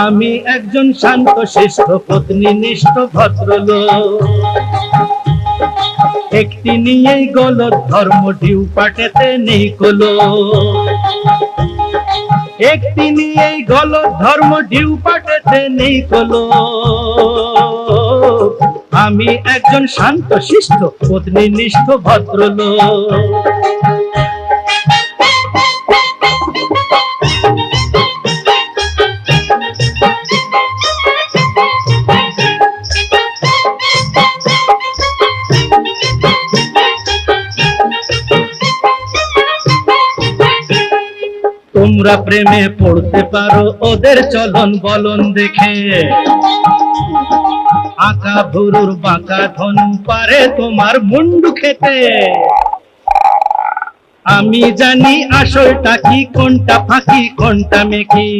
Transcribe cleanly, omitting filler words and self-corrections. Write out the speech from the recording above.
আমি একজন শান্ত শিষ্ট পত্নীনিষ্ঠ ভদ্রলোক। একটি নিয়েই গলদ ধর্ম ঢিউ পাটেতে নেই কোলো। একটি নিয়েই গলদ ধর্ম ঢিউ পাটেতে নেই কোলো। আমি একজন শান্ত শিষ্ট পত্নীনিষ্ঠ ভদ্রলোক। তোমরা প্রেমে পড়তে পারো ওদের চলন বলন দেখে। আঁকা ভুরুর বাঁকা ধনু পারে তোমার মুন্ডু খেতে। আমি জানি আসলটা কি, কোনটা ফাঁকি কোনটা মেকি।